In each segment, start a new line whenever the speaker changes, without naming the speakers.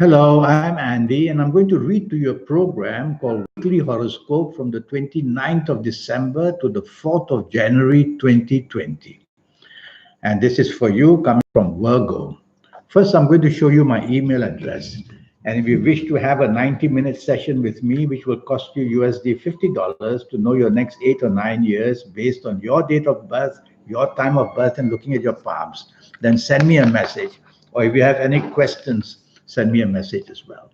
Hello, I'm Andy, and I'm going to read to you a program called Weekly Horoscope from the 29th of December to the 4th of January 2020. And this is for you coming from Virgo. First, I'm going to show you my email address. And if you wish to have a 90-minute session with me, which will cost you USD $50 to know your next 8 or 9 years based on your date of birth, your time of birth, and looking at your palms, then send me a message. Or if you have any questions, send me a message as well.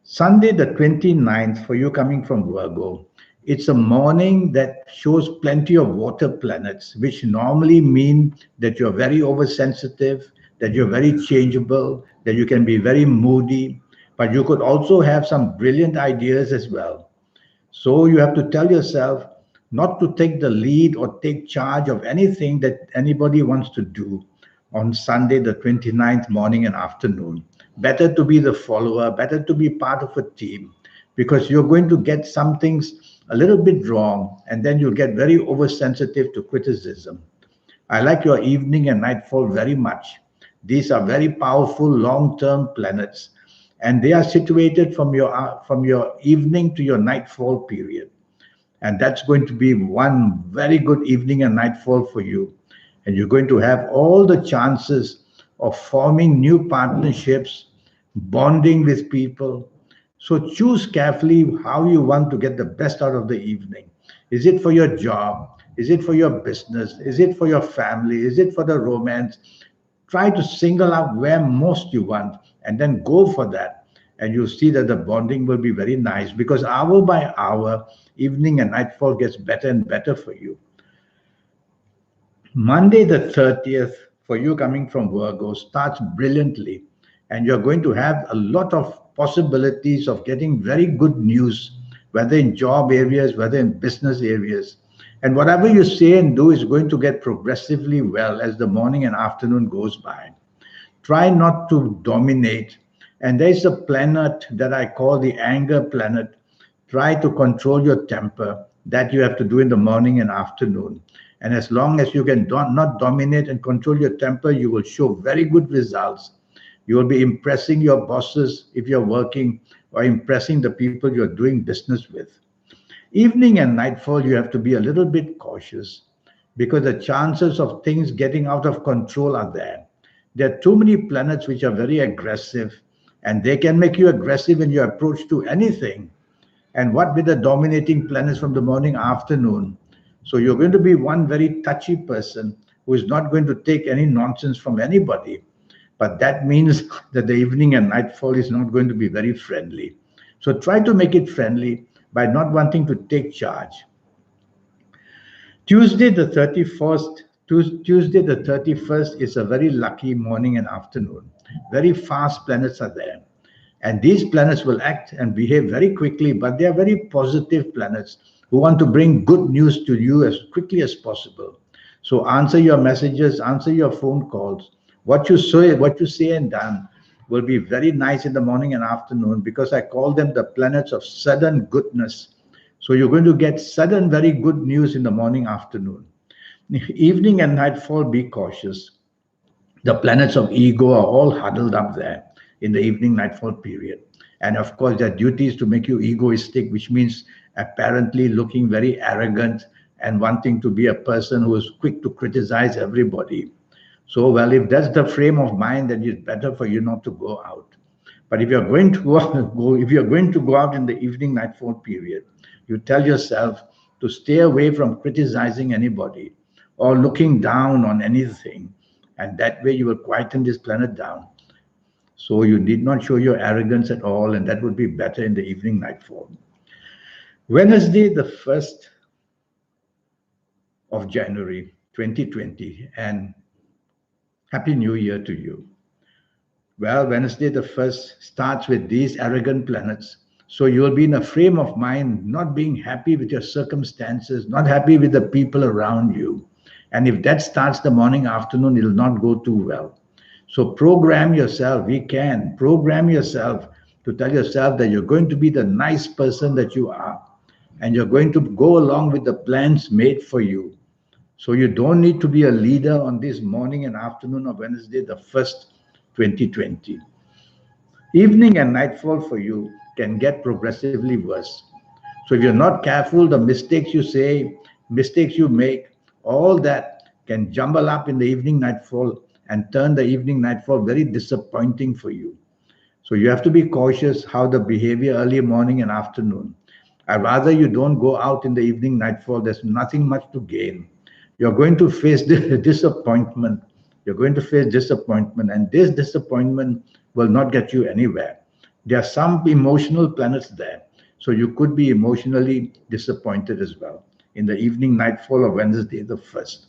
Sunday, the 29th, for you coming from Virgo, it's a morning that shows plenty of water planets, which normally mean that you're very oversensitive, that you're very changeable, that you can be very moody, but you could also have some brilliant ideas as well. So you have to tell yourself not to take the lead or take charge of anything that anybody wants to do on Sunday, the 29th morning and afternoon. Better to be the follower, better to be part of a team because you're going to get some things a little bit wrong and then you'll get very oversensitive to criticism. I like your evening and nightfall very much. These are very powerful long-term planets, and they are situated from your evening to your nightfall period. And that's going to be one very good evening and nightfall for you. And you're going to have all the chances of forming new partnerships, bonding with people. So choose carefully how you want to get the best out of the evening. Is it for your job? Is it for your business? Is it for your family? Is it for the romance? Try to single out where most you want and then go for that. And you'll see that the bonding will be very nice because hour by hour, evening and nightfall gets better and better for you. Monday, the 30th, for you coming from Virgo, starts brilliantly, and you're going to have a lot of possibilities of getting very good news, whether in job areas, whether in business areas. And whatever you say and do is going to get progressively well as the morning and afternoon goes by. Try not to dominate. And there's a planet that I call the anger planet. Try to control your temper. That you have to do in the morning and afternoon. And as long as you can not dominate and control your temper, you will show very good results. You will be impressing your bosses if you're working or impressing the people you're doing business with. Evening and nightfall, you have to be a little bit cautious because the chances of things getting out of control are there. There are too many planets which are very aggressive, and they can make you aggressive in your approach to anything. And what with the dominating planets from the morning afternoon? So you're going to be one very touchy person who is not going to take any nonsense from anybody. But that means that the evening and nightfall is not going to be very friendly. So try to make it friendly by not wanting to take charge. Tuesday the 31st, Tuesday the 31st is a very lucky morning and afternoon. Very fast planets are there. And these planets will act and behave very quickly, but they are very positive planets who want to bring good news to you as quickly as possible. So answer your messages, answer your phone calls. What you say and done will be very nice in the morning and afternoon because I call them the planets of sudden goodness. So you're going to get sudden, very good news in the morning, afternoon. Evening and nightfall, be cautious. The planets of ego are all huddled up there in the evening nightfall period. And of course, their duty is to make you egoistic, which means apparently looking very arrogant and wanting to be a person who is quick to criticize everybody. So, well, if that's the frame of mind, then it's better for you not to go out. But if you're going to if you're going to go out in the evening nightfall period, you tell yourself to stay away from criticizing anybody or looking down on anything. And that way you will quieten this planet down. So you need not show your arrogance at all, and that would be better in the evening nightfall. Wednesday, the 1st of January 2020, and Happy New Year to you. Well, Wednesday the 1st starts with these arrogant planets. So you will be in a frame of mind, not being happy with your circumstances, not happy with the people around you. And if that starts the morning, afternoon, it will not go too well. So program yourself. We can program yourself to tell yourself that you're going to be the nice person that you are. And you're going to go along with the plans made for you. So you don't need to be a leader on this morning and afternoon of Wednesday, the 1st, 2020. Evening and nightfall for you can get progressively worse. So if you're not careful, the mistakes you say, mistakes you make, all that can jumble up in the evening nightfall and turn the evening nightfall very disappointing for you. So you have to be cautious how the behavior early morning and afternoon. I rather you don't go out in the evening nightfall. There's nothing much to gain. You're going to face disappointment. You're going to face disappointment, and this disappointment will not get you anywhere. There are some emotional planets there, so you could be emotionally disappointed as well in the evening nightfall of Wednesday the 1st.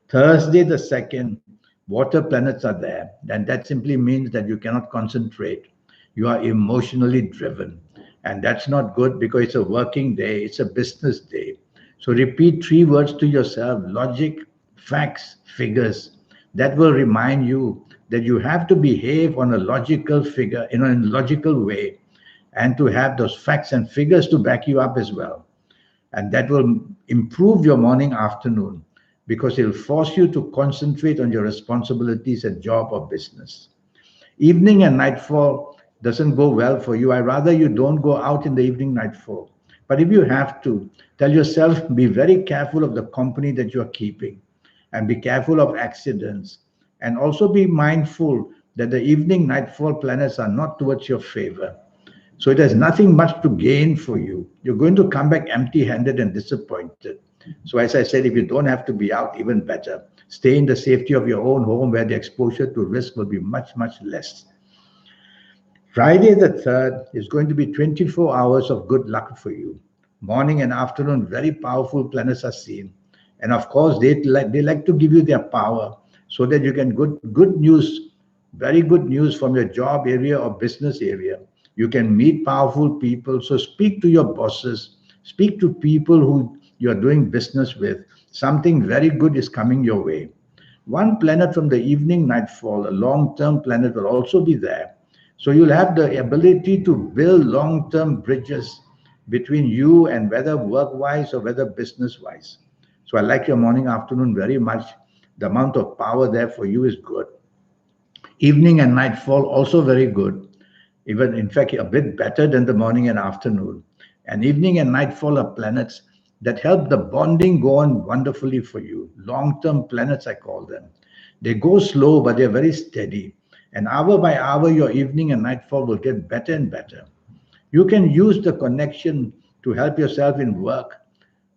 Thursday the 2nd, water planets are there, and that simply means that you cannot concentrate. You are emotionally driven, and that's not good because it's a working day, it's a business day. So repeat three words to yourself: logic, facts, figures. That will remind you that you have to behave on a logical figure, in a logical way, and to have those facts and figures to back you up as well, and that will improve your morning afternoon because it'll force you to concentrate on your responsibilities at job or business. Evening and nightfall doesn't go well for you. I rather you don't go out in the evening nightfall, but if you have to, tell yourself, be very careful of the company that you're keeping, and be careful of accidents, and also be mindful that the evening nightfall planets are not towards your favor. So it has nothing much to gain for you. You're going to come back empty handed and disappointed. So, as I said, if you don't have to be out, even better. Stay in the safety of your own home where the exposure to risk will be much, much less. Friday the 3rd is going to be 24 hours of good luck for you. Morning and afternoon, very powerful planets are seen. And of course, they like to give you their power so that you can good news, very good news from your job area or business area. You can meet powerful people. So speak to your bosses, speak to people who you're doing business with. Something very good is coming your way. One planet from the evening nightfall, a long term planet, will also be there. So you'll have the ability to build long term bridges between you and whether work wise or whether business wise. So I like your morning afternoon very much. The amount of power there for you is good. Evening and nightfall also very good, even in fact a bit better than the morning and afternoon. And evening and nightfall are planets that help the bonding go on wonderfully for you. Long-term planets, I call them. They go slow, but they're very steady. And hour by hour, your evening and nightfall will get better and better. You can use the connection to help yourself in work,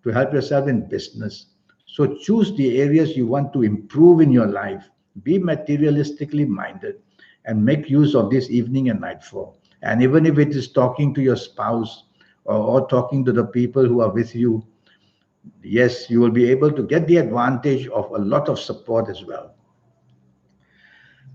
to help yourself in business. So choose the areas you want to improve in your life. Be materialistically minded and make use of this evening and nightfall. And even if it is talking to your spouse, or talking to the people who are with you, yes, you will be able to get the advantage of a lot of support as well.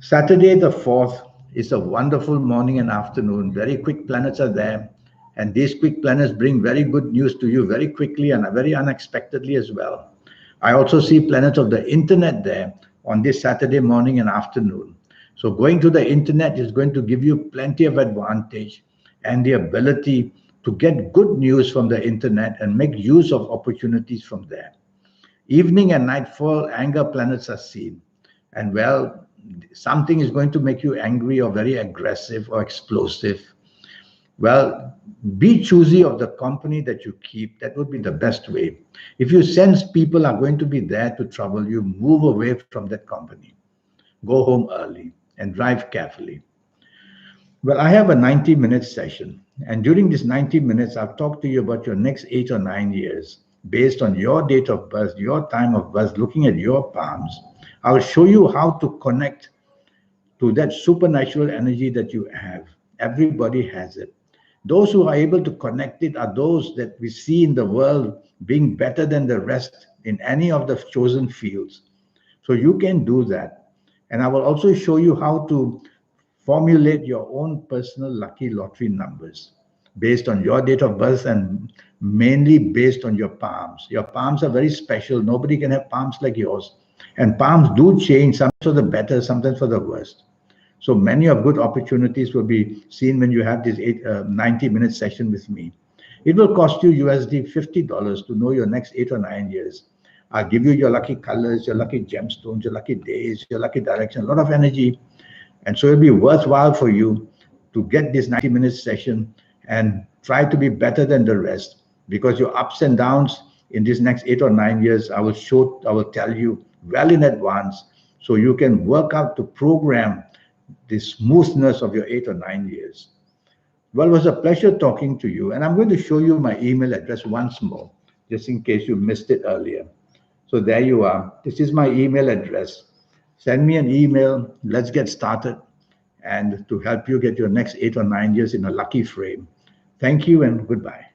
Saturday, the 4th, is a wonderful morning and afternoon. Very quick planets are there. And these quick planets bring very good news to you very quickly and very unexpectedly as well. I also see planets of the internet there on this Saturday morning and afternoon. So going to the internet is going to give you plenty of advantage and the ability to get good news from the internet and make use of opportunities from there. Evening and nightfall, anger planets are seen. And well, something is going to make you angry or very aggressive or explosive. Well, be choosy of the company that you keep. That would be the best way. If you sense people are going to be there to trouble you, move away from that company. Go home early and drive carefully. Well, I have a 90-minute session, and during this 90 minutes, I'll talk to you about your next 8 or 9 years based on your date of birth, your time of birth, looking at your palms. I'll show you how to connect to that supernatural energy that you have. Everybody has it. Those who are able to connect it are those that we see in the world being better than the rest in any of the chosen fields. So you can do that. And I will also show you how to formulate your own personal lucky lottery numbers based on your date of birth and mainly based on your palms. Your palms are very special. Nobody can have palms like yours. And palms do change, sometimes for the better, sometimes for the worst. So many of good opportunities will be seen when you have this 90-minute session with me. It will cost you USD $50 to know your next 8 or 9 years. I'll give you your lucky colors, your lucky gemstones, your lucky days, your lucky direction, a lot of energy. And so it'll be worthwhile for you to get this 90-minute session and try to be better than the rest, because your ups and downs in these next 8 or 9 years, I will tell you well in advance, so you can work out to program the smoothness of your 8 or 9 years. Well, it was a pleasure talking to you, and I'm going to show you my email address once more, just in case you missed it earlier. So there you are. This is my email address. Send me an email. Let's get started, and to help you get your next 8 or 9 years in a lucky frame. Thank you and goodbye.